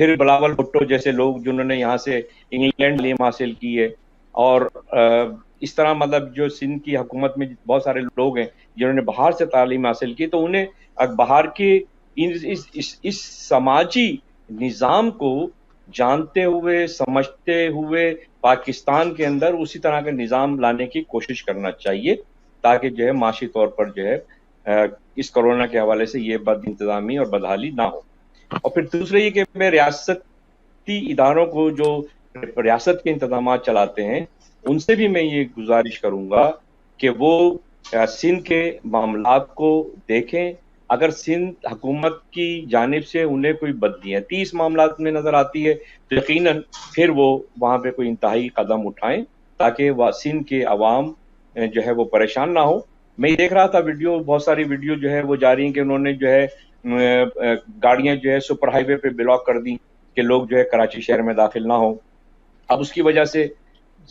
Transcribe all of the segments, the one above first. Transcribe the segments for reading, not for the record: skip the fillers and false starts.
پھر بلاول بھٹو جیسے لوگ جنہوں نے یہاں سے انگلینڈ تعلیم حاصل کی ہے، اور اس طرح مطلب جو سندھ کی حکومت میں بہت سارے لوگ ہیں جنہوں نے باہر سے تعلیم حاصل کی، تو انہیں باہر کے اس سماجی نظام کو جانتے ہوئے سمجھتے ہوئے پاکستان کے اندر اسی طرح کا نظام لانے کی کوشش کرنا چاہیے، تاکہ جو ہے معاشی طور پر جو ہے اس کرونا کے حوالے سے یہ بد انتظامی اور بدحالی نہ ہو۔ اور پھر دوسرے یہ کہ میں ریاستی اداروں کو جو ریاست کے انتظامات چلاتے ہیں ان سے بھی میں یہ گزارش کروں گا کہ وہ سندھ کے معاملات کو دیکھیں۔ اگر سندھ حکومت کی جانب سے انہیں کوئی بدنیتی اس معاملات میں نظر آتی ہے تو یقیناً پھر وہ وہاں پہ کوئی انتہائی قدم اٹھائیں، تاکہ وہ سندھ کے عوام جو ہے وہ پریشان نہ ہو۔ میں دیکھ رہا تھا ویڈیو، بہت ساری ویڈیو جو ہے وہ جاری ہیں کہ انہوں نے جو ہے گاڑیاں جو ہے سپر ہائی وے پہ بلاک کر دی کہ لوگ جو ہے کراچی شہر میں داخل نہ ہوں۔ اب اس کی وجہ سے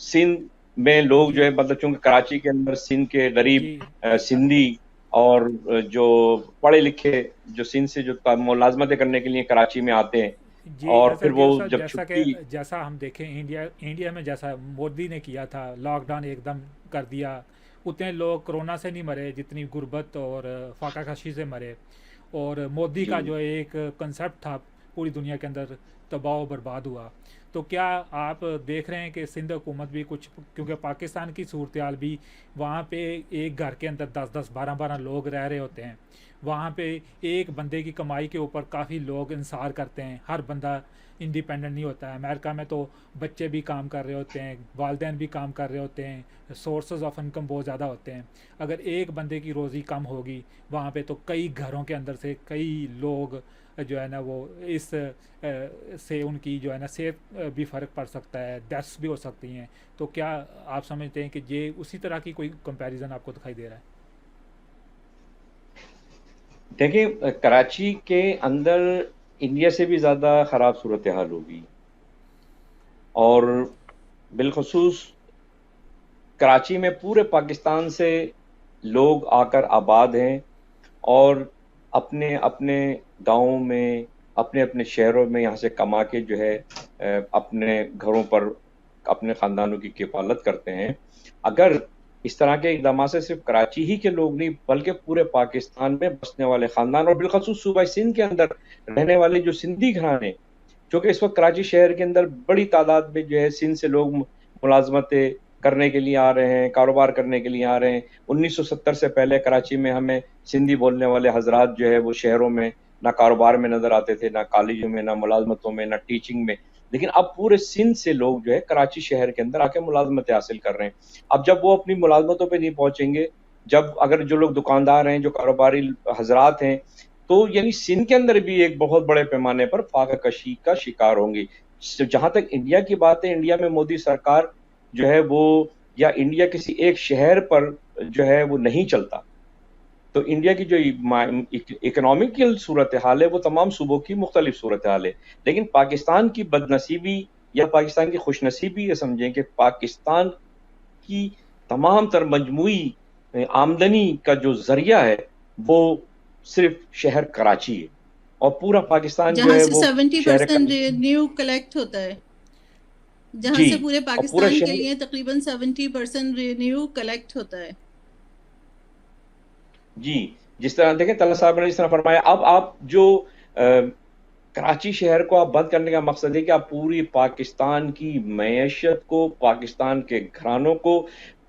سندھ میں لوگ جو ہے مطلب چونکہ کراچی کے اندر سندھ کے غریب جی سندھی اور جو پڑھے لکھے جو سندھ سے جو ملازمتیں کرنے کے لیے کراچی میں آتے ہیں، جی اور پھر وہ اسدگیر صاحب، جب جیسا کہ چھٹی جیسا ہم دیکھیں انڈیا میں جیسا مودی نے کیا تھا، لاک ڈاؤن ایک دم کر دیا، اتنے لوگ کرونا سے نہیں مرے جتنی غربت اور فاقہ کشی سے مرے۔ اور مودی جی کا جو ایک کنسیپٹ تھا پوری دنیا کے اندر تباہ و برباد ہوا۔ تو کیا آپ دیکھ رہے ہیں کہ سندھ حکومت بھی کچھ، کیونکہ پاکستان کی صورتحال بھی وہاں پہ ایک گھر کے اندر 10-10 12 لوگ رہ رہے ہوتے ہیں، وہاں پہ ایک بندے کی کمائی کے اوپر کافی لوگ انحصار کرتے ہیں، ہر بندہ انڈیپینڈنٹ نہیں ہوتا ہے۔ امریکہ میں تو بچے بھی کام کر رہے ہوتے ہیں، والدین بھی کام کر رہے ہوتے ہیں، سورسز آف انکم بہت زیادہ ہوتے ہیں۔ اگر ایک بندے کی روزی کم ہوگی وہاں پہ تو کئی گھروں کے اندر سے کئی لوگ جو ہے نا وہ اس سے ان کی جو ہے نا صحت بھی فرق پڑ سکتا ہے، ڈیتھس بھی ہو سکتی ہیں۔ تو کیا آپ سمجھتے ہیں کہ یہ اسی طرح کی کوئی کمپیریزن آپ کو دکھائی دے رہا ہے؟ دیکھیں، کراچی کے اندر انڈیا سے بھی زیادہ خراب صورتحال ہوگی، اور بالخصوص کراچی میں پورے پاکستان سے لوگ آ کر آباد ہیں، اور اپنے اپنے گاؤں میں اپنے اپنے شہروں میں یہاں سے کما کے جو ہے اپنے گھروں پر اپنے خاندانوں کی کفالت کرتے ہیں۔ اگر اس طرح کے اقدامات سے صرف کراچی ہی کے لوگ نہیں بلکہ پورے پاکستان میں بسنے والے خاندان اور بالخصوص صوبہ سندھ کے اندر رہنے والے جو سندھی گھرانے، کیونکہ اس وقت کراچی شہر کے اندر بڑی تعداد میں جو ہے سندھ سے لوگ ملازمتیں کرنے کے لیے آ رہے ہیں، کاروبار کرنے کے لیے آ رہے ہیں۔ 1970 سے پہلے کراچی میں ہمیں سندھی بولنے والے حضرات جو ہے وہ شہروں میں نہ کاروبار میں نظر آتے تھے، نہ کالجوں میں، نہ ملازمتوں میں، نہ ٹیچنگ میں۔ لیکن اب پورے سندھ سے لوگ جو ہے کراچی شہر کے اندر آ کے ملازمتیں حاصل کر رہے ہیں۔ اب جب وہ اپنی ملازمتوں پہ نہیں پہنچیں گے، جب اگر جو لوگ دکاندار ہیں، جو کاروباری حضرات ہیں، تو یعنی سندھ کے اندر بھی ایک بہت بڑے پیمانے پر فاقہ کشی کا شکار ہوں گی۔ جہاں تک انڈیا کی بات ہے، انڈیا میں مودی سرکار جو ہے وہ، یا انڈیا کسی ایک شہر پر جو ہے وہ نہیں چلتا، تو انڈیا کی جو اکنامیکل صورتحال ہے وہ تمام صوبوں کی مختلف صورتحال ہے۔ لیکن پاکستان کی بد نصیبی یا پاکستان کی خوش نصیبی یہ سمجھیں کہ پاکستان کی تمام تر مجموعی آمدنی کا جو ذریعہ ہے وہ صرف شہر کراچی ہے، اور پورا پاکستان جو جہاں ہے سے وہ 70% ریونیو کلیکٹ ہوتا ہے، جہاں جی، سے پورے اور پورا پاکستان کے شہر لیے تقریباً 70% ریونیو کلیکٹ ہوتا ہے۔ جی، جس طرح دیکھیں طلعت صاحب نے جس طرح فرمایا، اب آپ جو کراچی شہر کو آپ بند کرنے کا مقصد ہے کہ آپ پوری پاکستان کی معیشت کو، پاکستان کے گھرانوں کو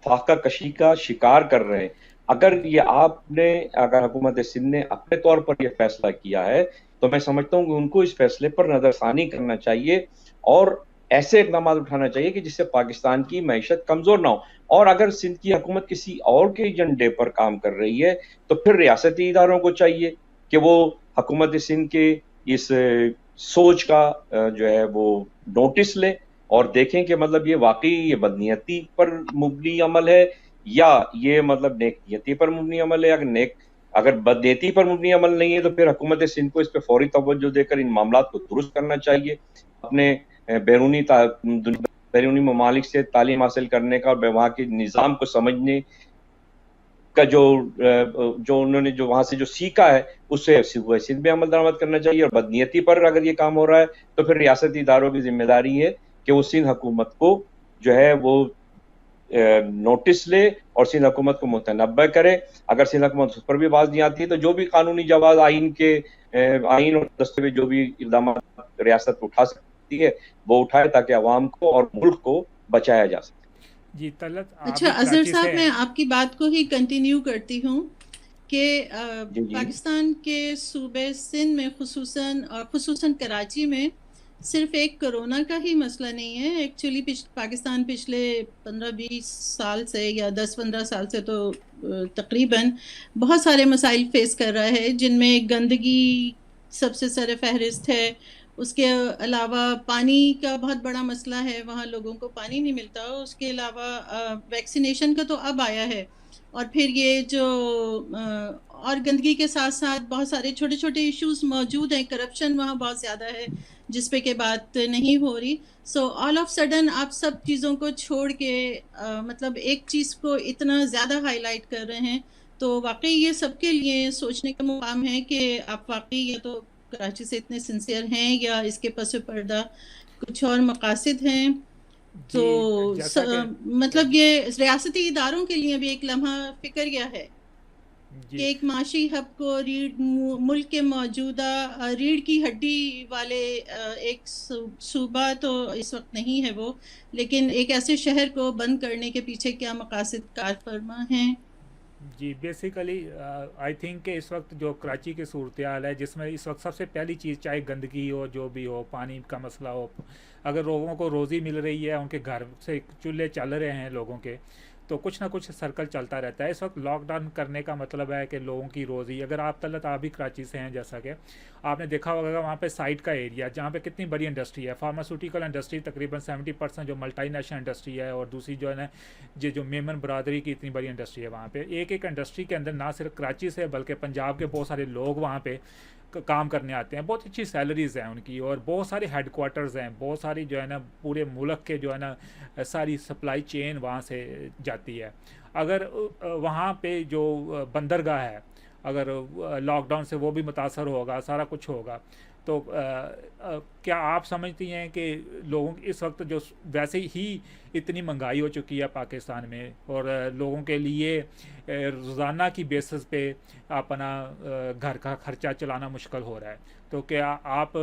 فاقہ کشی کا شکار کر رہے ہیں۔ اگر حکومت سندھ نے اپنے طور پر یہ فیصلہ کیا ہے تو میں سمجھتا ہوں کہ ان کو اس فیصلے پر نظر ثانی کرنا چاہیے اور ایسے اقدامات اٹھانا چاہیے کہ جس سے پاکستان کی معیشت کمزور نہ ہو۔ اور اگر سندھ کی حکومت کسی اور کے ایجنڈے پر کام کر رہی ہے تو پھر ریاستی اداروں کو چاہیے کہ وہ حکومت سندھ کے اس سوچ کا جو ہے وہ نوٹس لیں اور دیکھیں کہ مطلب یہ واقعی یہ بدنیتی پر مبنی عمل ہے یا یہ مطلب نیک نیتی پر مبنی عمل ہے۔ اگر بدنیتی پر مبنی عمل نہیں ہے تو پھر حکومت سندھ کو اس پہ فوری توجہ دے کر ان معاملات کو درست کرنا چاہیے۔ اپنے بیرونی ممالک سے تعلیم حاصل کرنے کا اور وہاں کے نظام کو سمجھنے کا جو انہوں نے جو وہاں سے جو سیکھا ہے اس سے سندھ میں عمل درآمد کرنا چاہیے. اور بدنیتی پر اگر یہ کام ہو رہا ہے تو پھر ریاستی اداروں کی ذمہ داری ہے کہ وہ سندھ حکومت کو جو ہے وہ نوٹس لے اور سندھ حکومت کو متنبع کرے. اگر سندھ حکومت اس پر بھی باز نہیں آتی ہے تو جو بھی قانونی جواز آئین اور دستاویز جو بھی اقدامات ریاست اٹھا سکتی ہے وہ اٹھائے تاکہ عوام کو اور ملک کو بچایا جا سکے. جی طلعت آپ اچھا بھی اظہر کراچی صاحب، سے میں آپ کی بات کو ہی کنٹینیو کرتی ہوں کہ جی جی پاکستان کے صوبے سندھ میں خصوصاً کراچی میں صرف ایک کرونا کا ہی مسئلہ نہیں ہے. ایکچولی پاکستان پچھلے 15-20 سال سے یا 10-15 سال سے تو تقریباً بہت سارے مسائل فیس کر رہا ہے، جن میں گندگی سب سے سر فہرست ہے. اس کے علاوہ پانی کا بہت بڑا مسئلہ ہے، وہاں لوگوں کو پانی نہیں ملتا. اس کے علاوہ ویکسینیشن کا تو اب آیا ہے، اور پھر یہ جو اور گندگی کے ساتھ ساتھ بہت سارے چھوٹے چھوٹے ایشوز موجود ہیں. کرپشن وہاں بہت زیادہ ہے جس پہ کہ بات نہیں ہو رہی. سو آل آف سڈن آپ سب چیزوں کو چھوڑ کے مطلب ایک چیز کو اتنا زیادہ ہائی لائٹ کر رہے ہیں، تو واقعی یہ سب کے لیے سوچنے کا مقام ہے کہ آپ واقعی یا تو کراچی سے اتنے سنسیئر ہیں یا اس کے پس پردہ کچھ اور مقاصد ہیں. تو جی جیسا کہ مطلب یہ ریاستی اداروں کے لیے بھی ایک لمحہ فکریہ ہے کہ جی ایک معاشی ہب کو ملک کے موجودہ ریڑھ کی ہڈی والے ایک صوبہ تو اس وقت نہیں ہے وہ، لیکن ایک ایسے شہر کو بند کرنے کے پیچھے کیا مقاصد کار فرما ہیں؟ جی بیسیکلی آئی تھنک کہ اس وقت جو کراچی کی صورتحال ہے، جس میں اس وقت سب سے پہلی چیز چاہے گندگی ہو، جو بھی ہو، پانی کا مسئلہ ہو، اگر لوگوں کو روزی مل رہی ہے، ان کے گھر سے چولہے چل رہے ہیں لوگوں کے، تو کچھ نہ کچھ سرکل چلتا رہتا ہے. اس وقت لاک ڈاؤن کرنے کا مطلب ہے کہ لوگوں کی روزی، اگر آپ طلعت آپ بھی کراچی سے ہیں، جیسا کہ آپ نے دیکھا ہوگا وہاں پہ سائٹ کا ایریا جہاں پہ کتنی بڑی انڈسٹری ہے، فارماسیوٹیکل انڈسٹری تقریباً 70% جو ملٹی نیشنل انڈسٹری ہے، اور دوسری جو ہے نا جو میمن برادری کی اتنی بڑی انڈسٹری ہے وہاں پہ. ایک انڈسٹری کے اندر نہ صرف کراچی سے بلکہ پنجاب کے بہت سارے لوگ وہاں پہ کام کرنے آتے ہیں. بہت اچھی سیلریز ہیں ان کی، اور بہت سارے ہیڈ کوارٹرز ہیں، بہت ساری جو ہے نا پورے ملک کے جو ہے نا ساری سپلائی چین وہاں سے جاتی ہے. اگر وہاں پہ جو بندرگاہ ہے، اگر لاک ڈاؤن سے وہ بھی متاثر ہوگا، سارا کچھ ہوگا، تو کیا آپ سمجھتی ہیں کہ لوگوں اس وقت جو ویسے ہی اتنی مہنگائی ہو چکی ہے پاکستان میں، اور لوگوں کے لیے روزانہ کی بیسس پہ اپنا گھر کا خرچہ چلانا مشکل ہو رہا ہے، تو کیا آپ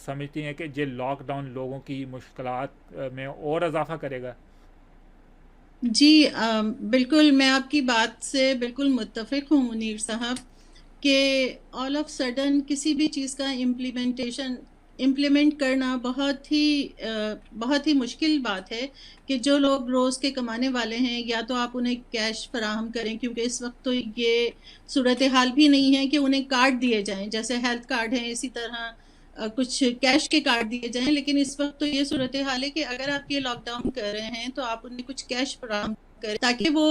سمجھتی ہیں کہ یہ لاک ڈاؤن لوگوں کی مشکلات میں اور اضافہ کرے گا؟ جی بالکل، میں آپ کی بات سے بالکل متفق ہوں منیر صاحب کہ آل آف سڈن کسی بھی چیز کا امپلیمنٹ کرنا بہت ہی مشکل بات ہے. کہ جو لوگ روز کے کمانے والے ہیں، یا تو آپ انہیں کیش فراہم کریں، کیونکہ اس وقت تو یہ صورتحال بھی نہیں ہے کہ انہیں کارڈ دیے جائیں، جیسے ہیلتھ کارڈ ہیں اسی طرح کچھ کیش کے کارڈ دیے جائیں. لیکن اس وقت تو یہ صورتحال ہے کہ اگر آپ یہ لاک ڈاؤن کر رہے ہیں تو آپ انہیں کچھ کیش فراہم کریں، تاکہ وہ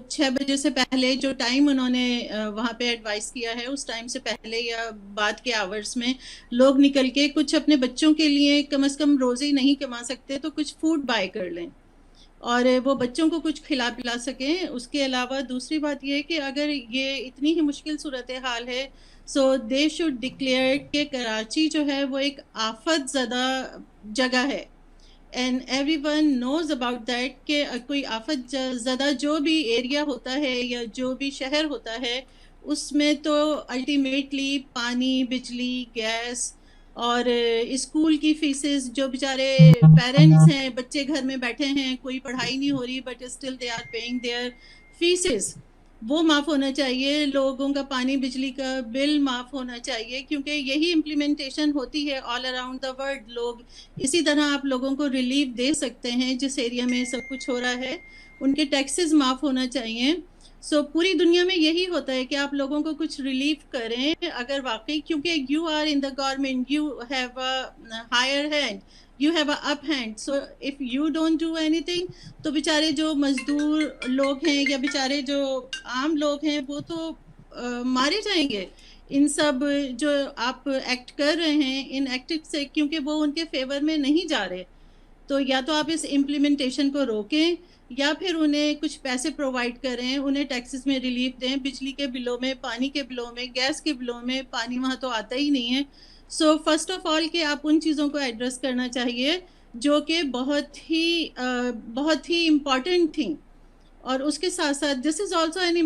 6 بجے سے پہلے جو ٹائم انہوں نے وہاں پہ ایڈوائز کیا ہے، اس ٹائم سے پہلے یا بعد کے آورز میں لوگ نکل کے کچھ اپنے بچوں کے لیے کم از کم روزی نہیں کما سکتے تو کچھ فوڈ بائی کر لیں اور وہ بچوں کو کچھ کھلا پلا سکیں. اس کے علاوہ دوسری بات یہ ہے کہ اگر یہ اتنی ہی مشکل صورتحال ہے، سو دے شوڈ ڈکلیئر کہ کراچی جو ہے وہ ایک آفت زدہ جگہ ہے. And every one knows about that کہ کوئی آفت زدہ جو بھی ایریا ہوتا ہے یا جو بھی شہر ہوتا ہے، اس میں تو الٹیمیٹلی پانی، بجلی، گیس اور اسکول کی فیسز، جو بیچارے پیرنٹس ہیں، بچے گھر میں بیٹھے ہیں، کوئی پڑھائی نہیں ہو رہی but still they are paying their fees, وہ معاف ہونا چاہیے. لوگوں کا پانی بجلی کا بل معاف ہونا چاہیے، کیونکہ یہی امپلیمنٹیشن ہوتی ہے آل اراؤنڈ دا ورلڈ. لوگ اسی طرح آپ لوگوں کو ریلیف دے سکتے ہیں جس ایریا میں سب کچھ ہو رہا ہے، ان کے ٹیکسز معاف ہونا چاہیے. سو پوری دنیا میں یہی ہوتا ہے کہ آپ لوگوں کو کچھ ریلیف کریں اگر واقعی، کیونکہ you are in the government, you have a higher hand, you have a up hand. So if you don't do anything تو بیچارے جو مزدور لوگ ہیں یا بیچارے جو عام لوگ ہیں وہ تو مارے جائیں گے. ان سب جو آپ ایکٹ کر رہے ہیں ان ایکٹ سے، کیونکہ وہ ان کے فیور میں نہیں جا رہے. تو یا تو آپ اس امپلیمنٹیشن کو روکیں یا پھر انہیں کچھ پیسے پرووائڈ کریں، انہیں ٹیکسز میں ریلیف دیں، بجلی کے بلوں میں، پانی کے بلوں میں، گیس کے بلوں میں. پانی وہاں تو آتا ہی نہیں ہے. سو فرسٹ آف آل کہ آپ ان چیزوں کو ایڈریس کرنا چاہیے جو کہ بہت ہی امپورٹنٹ تھیں. اور اس کے ساتھ ساتھ this is also an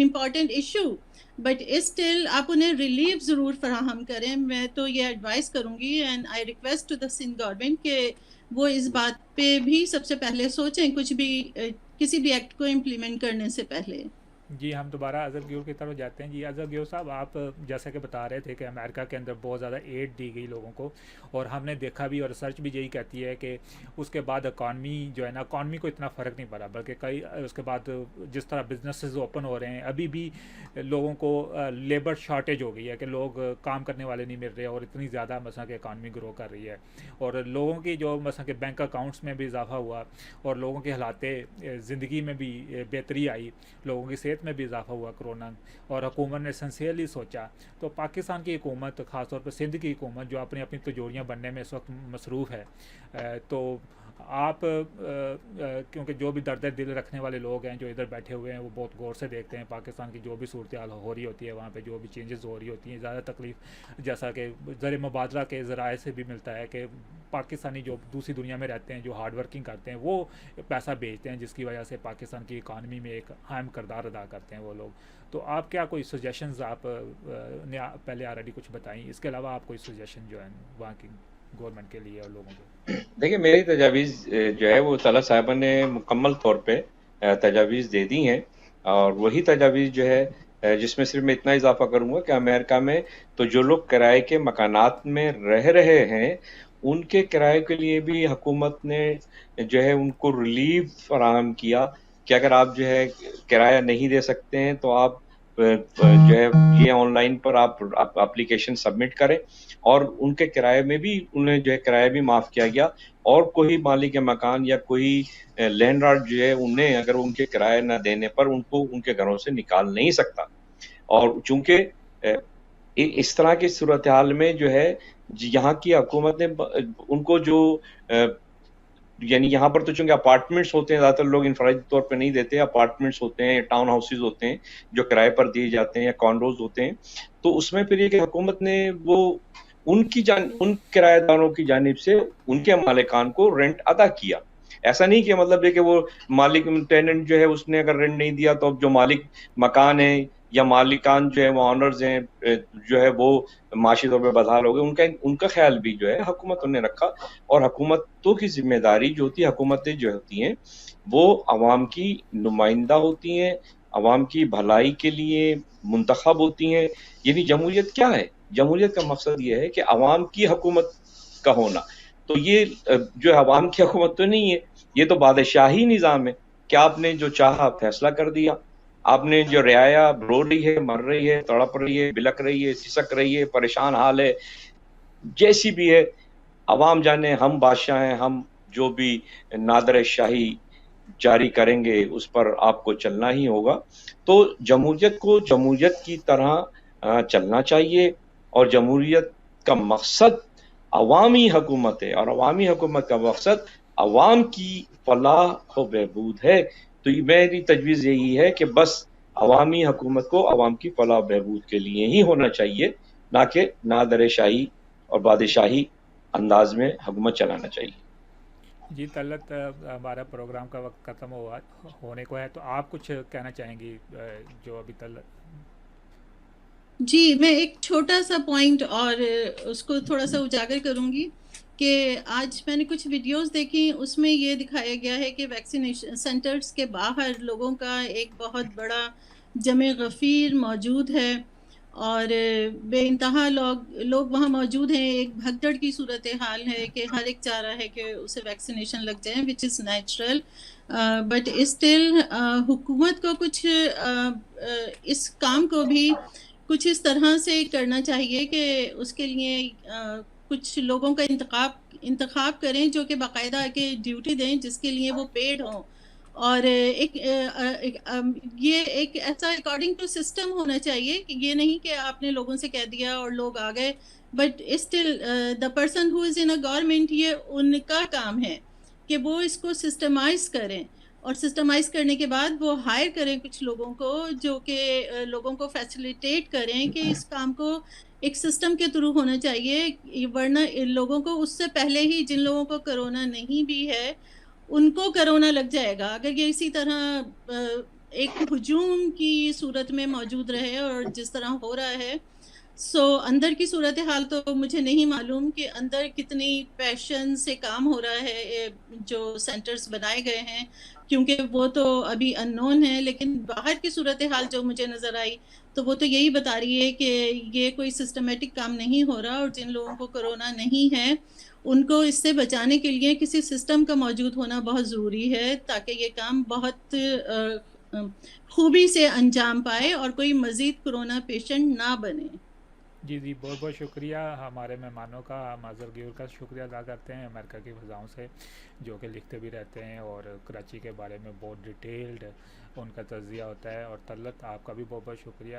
important issue, but still آپ انہیں ریلیف ضرور فراہم کریں. میں تو یہ ایڈوائز کروں گی and I request to the Sindh government کہ وہ اس بات پہ بھی سب سے پہلے سوچیں کسی بھی ایکٹ کو امپلیمنٹ کرنے سے پہلے. جی ہم دوبارہ اظہر گیور کی طرف جاتے ہیں. جی اظہر گیور صاحب، آپ جیسا کہ بتا رہے تھے کہ امریکہ کے اندر بہت زیادہ ایڈ دی گئی لوگوں کو، اور ہم نے دیکھا بھی اور ریسرچ بھی یہی کہتی ہے کہ اس کے بعد اکانومی جو ہے نا، اکانومی کو اتنا فرق نہیں پڑا، بلکہ کئی اس کے بعد جس طرح بزنسز اوپن ہو رہے ہیں، ابھی بھی لوگوں کو لیبر شارٹیج ہو گئی ہے کہ لوگ کام کرنے والے نہیں مل رہے، اور اتنی زیادہ مثلا کہ اکانومی گرو کر رہی ہے، اور لوگوں کی جو مثلا کہ بینک اکاؤنٹس میں بھی اضافہ ہوا، اور لوگوں کے حالات زندگی میں بھی بہتری آئی، لوگوں کی صحت میں بھی اضافہ ہوا کورونا، اور حکومت نے سنسیئرلی سوچا. تو پاکستان کی حکومت، خاص طور پر سندھ کی حکومت جو اپنی تجوریاں بننے میں اس وقت مصروف ہے، تو آپ کیونکہ جو بھی درد دل رکھنے والے لوگ ہیں جو ادھر بیٹھے ہوئے ہیں، وہ بہت غور سے دیکھتے ہیں پاکستان کی جو بھی صورتحال ہو رہی ہوتی ہے، وہاں پہ جو بھی چینجز ہو رہی ہوتی ہیں. زیادہ تکلیف جیسا کہ زر مبادلہ کے ذرائع سے بھی ملتا ہے کہ پاکستانی جو دوسری دنیا میں رہتے ہیں، جو ہارڈ ورکنگ کرتے ہیں، وہ پیسہ بھیجتے ہیں، جس کی وجہ سے پاکستان کی اکانومی میں ایک اہم کردار ادا کرتے ہیں وہ لوگ. تو آپ کیا کوئی سجیشنز آپ نے پہلے آلریڈی کچھ بتائیں، اس کے علاوہ آپ کوئی سجیشن جو ہے وہاں کی گورنمنٹ کے لیے اور لوگوں کے؟ دیکھیں، میری تجاویز جو ہے وہ طلعت صاحبہ نے مکمل طور پہ تجاویز دے دی ہیں، اور وہی تجاویز جو ہے جس میں صرف میں اتنا اضافہ کروں گا کہ امریکہ میں تو جو لوگ کرائے کے مکانات میں رہ رہے ہیں، ان کے کرائے کے لیے بھی حکومت نے جو ہے ان کو ریلیف فراہم کیا کہ اگر آپ جو ہے کرایہ نہیں دے سکتے ہیں تو آپ جو ہے یہ آن لائن پر آپ اپلیکیشن سبمٹ کریں، اور ان کے کرائے میں بھی انہیں جو ہے کرایہ بھی معاف کیا گیا. اور کوئی مالک مکان یا کوئی لینڈ لارڈ جو ہے انہیں اگر ان کے کرایہ نہ دینے پر ان کو ان کے گھروں سے نکال نہیں سکتا. اور چونکہ اس طرح کی صورتحال میں جو ہے یہاں کی حکومت نے ان کو جو یعنی یہاں پر تو چونکہ اپارٹمنٹس ہوتے ہیں، زیادہ تر لوگ انفرادی طور پہ نہیں دیتے، اپارٹمنٹس ہوتے ہیں، ٹاؤن ہاؤسز ہوتے ہیں جو کرائے پر دیے جاتے ہیں، یا کانڈوز ہوتے ہیں. تو اس میں پھر یہ کہ حکومت نے وہ ان کرایہ داروں کی جانب سے ان کے مالکان کو رینٹ ادا کیا. ایسا نہیں کہ مطلب ہے کہ وہ مالک ٹیننٹ جو ہے اس نے اگر رینٹ نہیں دیا تو اب جو مالک مکان ہے یا مالکان جو ہے وہ آنرز ہیں جو ہے وہ معاشی طور پہ بدحال ہو گئے. ان کا خیال بھی جو ہے حکومتوں نے رکھا، اور حکومتوں کی ذمہ داری جو ہوتی ہے، حکومتیں جو ہوتی ہیں وہ عوام کی نمائندہ ہوتی ہیں، عوام کی بھلائی کے لیے منتخب ہوتی ہیں. یعنی جمہوریت کیا ہے؟ جمہوریت کا مقصد یہ ہے کہ عوام کی حکومت کا ہونا. تو یہ جو عوام کی حکومت تو نہیں ہے، یہ تو بادشاہی نظام ہے کہ آپ نے جو چاہا فیصلہ کر دیا. آپ نے جو رعایا رو رہی ہے، مر رہی ہے، تڑپ رہی ہے، بلک رہی ہے، سسک رہی ہے، پریشان حال ہے، جیسی بھی ہے، عوام جانے ہم بادشاہ ہیں، ہم جو بھی نادر شاہی جاری کریں گے اس پر آپ کو چلنا ہی ہوگا. تو جمہوریت کو جمہوریت کی طرح چلنا چاہیے، اور جمہوریت کا مقصد عوامی حکومت ہے، اور عوامی حکومت کا مقصد عوام کی فلاح و بہبود ہے. تو میری تجویز یہی ہے کہ بس عوامی حکومت کو عوام کی فلاح و بہبود کے لیے ہی ہونا چاہیے، نہ کہ نادر شاہی اور بادشاہی انداز میں حکومت چلانا چاہیے. جی طلعت، ہمارا پروگرام کا وقت ختم ہونے کو ہے، تو آپ کچھ کہنا چاہیں گی جو ابھی جی میں ایک چھوٹا سا پوائنٹ اور اس کو تھوڑا سا اجاگر کروں گی کہ آج میں نے کچھ ویڈیوز دیکھی، اس میں یہ دکھایا گیا ہے کہ ویکسینیشن سینٹرز کے باہر لوگوں کا ایک بہت بڑا جمع غفیر موجود ہے، اور بے انتہا لوگ وہاں موجود ہیں. ایک بھگدڑ کی صورتحال ہے کہ ہر ایک چاہ رہا ہے کہ اسے ویکسینیشن لگ جائے، وچ از نیچرل، بٹ اسٹل حکومت کو کچھ اس کام کو بھی کچھ اس طرح سے کرنا چاہیے کہ اس کے لیے کچھ لوگوں کا انتخاب کریں جو کہ باقاعدہ کہ ڈیوٹی دیں، جس کے لیے وہ پیڈ ہوں، اور یہ ایک ایسا اکارڈنگ ٹو سسٹم ہونا چاہیے کہ یہ نہیں کہ آپ نے لوگوں سے کہہ دیا اور لوگ آ گئے، but still the person who is in a government, یہ ان کا کام ہے کہ وہ اس کو سسٹمائز کریں، اور سسٹمائز کرنے کے بعد وہ ہائر کریں کچھ لوگوں کو جو کہ لوگوں کو فیسیلیٹیٹ کریں کہ اس کام کو ایک سسٹم کے تھرو ہونا چاہیے، ورنہ لوگوں کو اس سے پہلے ہی جن لوگوں کو کرونا نہیں بھی ہے ان کو کرونا لگ جائے گا اگر یہ اسی طرح ایک ہجوم کی صورت میں موجود رہے اور جس طرح ہو رہا ہے۔ اندر کی صورتحال تو مجھے نہیں معلوم کہ اندر کتنی پیشن سے کام ہو رہا ہے جو سینٹرز بنائے گئے ہیں، کیونکہ وہ تو ابھی ان نون ہے، لیکن باہر کی صورتحال جو مجھے نظر آئی تو وہ تو یہی بتا رہی ہے کہ یہ کوئی سسٹمیٹک کام نہیں ہو رہا، اور جن لوگوں کو کرونا نہیں ہے ان کو اس سے بچانے کے لیے کسی سسٹم کا موجود ہونا بہت ضروری ہے تاکہ یہ کام بہت خوبی سے انجام پائے اور کوئی مزید کرونا پیشنٹ نہ بنے۔ جی بہت بہت شکریہ ہمارے مہمانوں کا، ہم اظہر گیور کا شکریہ ادا کرتے ہیں امریکہ کی فضاؤں سے، جو کہ لکھتے بھی رہتے ہیں اور کراچی کے بارے میں بہت ڈیٹیلڈ ان کا تجزیہ ہوتا ہے۔ اور طلعت آپ کا بھی بہت بہت شکریہ۔